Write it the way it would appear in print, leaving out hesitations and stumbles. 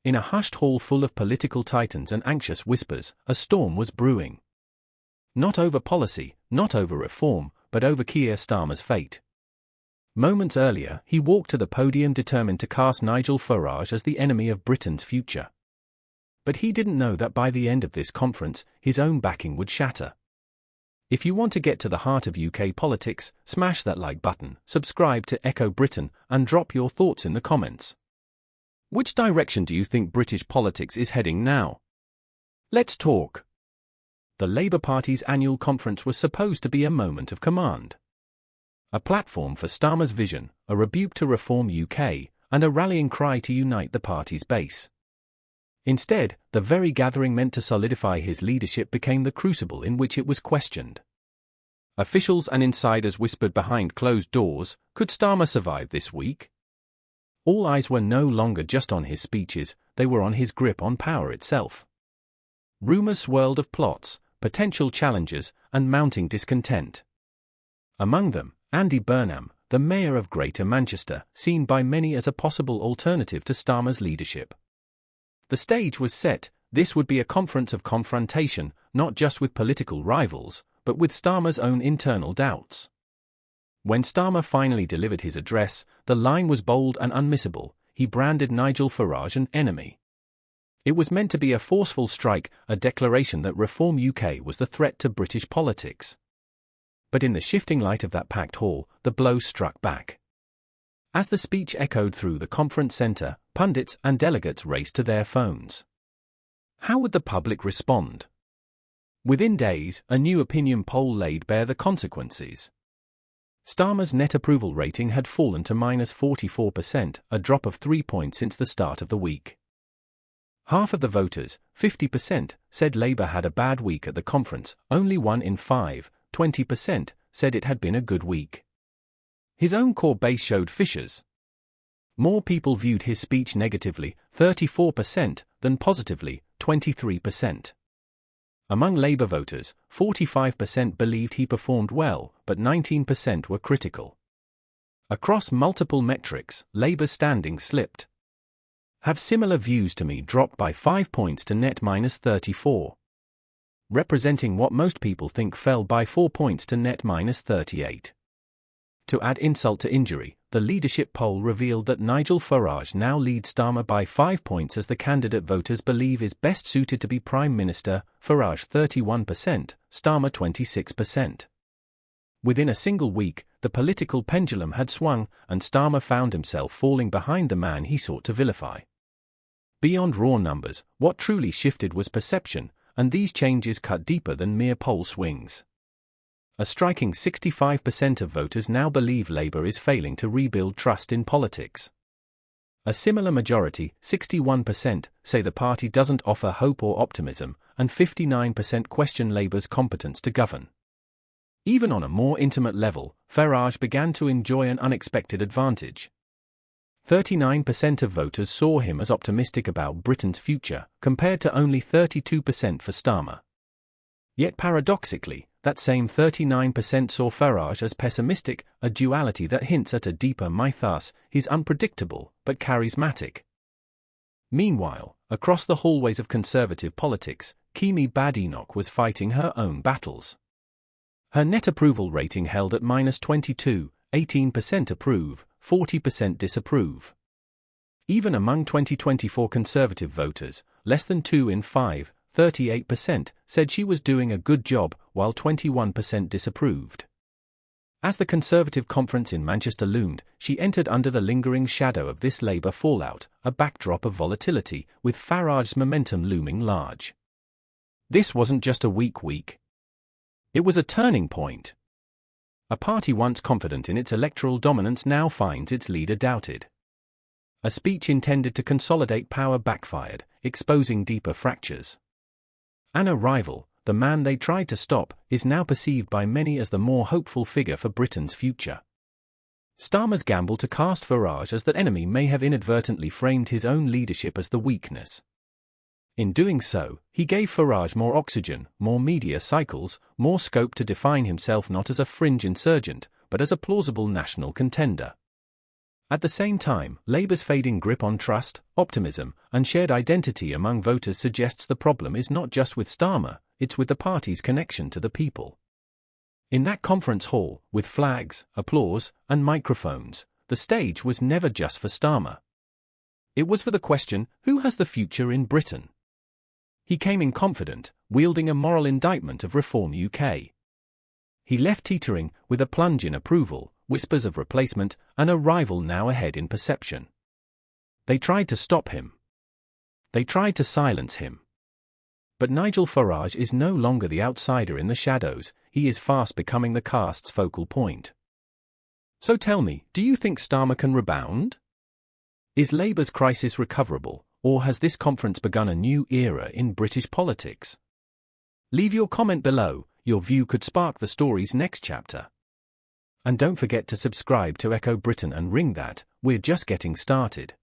In a hushed hall full of political titans and anxious whispers, a storm was brewing. Not over policy, not over reform, but over Keir Starmer's fate. Moments earlier, he walked to the podium determined to cast Nigel Farage as the enemy of Britain's future. But he didn't know that by the end of this conference, his own backing would shatter. If you want to get to the heart of UK politics, smash that like button, subscribe to Echo Britain, and drop your thoughts in the comments. Which direction do you think British politics is heading now? Let's talk. The Labour Party's annual conference was supposed to be a moment of command. A platform for Starmer's vision, a rebuke to Reform UK, and a rallying cry to unite the party's base. Instead, the very gathering meant to solidify his leadership became the crucible in which it was questioned. Officials and insiders whispered behind closed doors, could Starmer survive this week? All eyes were no longer just on his speeches, they were on his grip on power itself. Rumours swirled of plots, potential challenges, and mounting discontent. Among them, Andy Burnham, the mayor of Greater Manchester, seen by many as a possible alternative to Starmer's leadership. The stage was set. This would be a conference of confrontation, not just with political rivals, but with Starmer's own internal doubts. When Starmer finally delivered his address, the line was bold and unmissable. He branded Nigel Farage an enemy. It was meant to be a forceful strike, a declaration that Reform UK was the threat to British politics. But in the shifting light of that packed hall, the blow struck back. As the speech echoed through the conference centre, pundits and delegates raced to their phones. How would the public respond? Within days, a new Opinium poll laid bare the consequences. Starmer's net approval rating had fallen to -44%, a drop of 3 points since the start of the week. Half of the voters, 50%, said Labour had a bad week at the conference. Only 1 in 5, 20%, said it had been a good week. His own core base showed fissures. More people viewed his speech negatively, 34%, than positively, 23%. Among Labour voters, 45% believed he performed well, but 19% were critical. Across multiple metrics, Labour's standing slipped. Have similar views to me dropped by 5 points to net -34. Representing what most people think fell by 4 points to net -38. To add insult to injury, the leadership poll revealed that Nigel Farage now leads Starmer by 5 points as the candidate voters believe is best suited to be Prime Minister, Farage 31%, Starmer 26%. Within a single week, the political pendulum had swung, and Starmer found himself falling behind the man he sought to vilify. Beyond raw numbers, what truly shifted was perception, and these changes cut deeper than mere poll swings. A striking 65% of voters now believe Labour is failing to rebuild trust in politics. A similar majority, 61%, say the party doesn't offer hope or optimism, and 59% question Labour's competence to govern. Even on a more intimate level, Farage began to enjoy an unexpected advantage. 39% of voters saw him as optimistic about Britain's future, compared to only 32% for Starmer. Yet paradoxically, that same 39% saw Farage as pessimistic, a duality that hints at a deeper mythos. He's unpredictable, but charismatic. Meanwhile, across the hallways of Conservative politics, Kemi Badenoch was fighting her own battles. Her net approval rating held at -22, 18% approve, 40% disapprove. Even among 2024 Conservative voters, less than 2 in 5, 38%, said she was doing a good job, while 21% disapproved. As the Conservative conference in Manchester loomed, she entered under the lingering shadow of this Labour fallout, a backdrop of volatility, with Farage's momentum looming large. This wasn't just a weak week. It was a turning point. A party once confident in its electoral dominance now finds its leader doubted. A speech intended to consolidate power backfired, exposing deeper fractures. And a rival, the man they tried to stop, is now perceived by many as the more hopeful figure for Britain's future. Starmer's gamble to cast Farage as the enemy may have inadvertently framed his own leadership as the weakness. In doing so, he gave Farage more oxygen, more media cycles, more scope to define himself not as a fringe insurgent, but as a plausible national contender. At the same time, Labour's fading grip on trust, optimism, and shared identity among voters suggests the problem is not just with Starmer, it's with the party's connection to the people. In that conference hall, with flags, applause, and microphones, the stage was never just for Starmer. It was for the question, who has the future in Britain? He came in confident, wielding a moral indictment of Reform UK. He left teetering, with a plunge in approval, whispers of replacement, and a rival now ahead in perception. They tried to stop him. They tried to silence him. But Nigel Farage is no longer the outsider in the shadows, he is fast becoming the cast's focal point. So tell me, do you think Starmer can rebound? Is Labour's crisis recoverable, or has this conference begun a new era in British politics? Leave your comment below, your view could spark the story's next chapter. And don't forget to subscribe to Echo Britain and ring that, we're just getting started.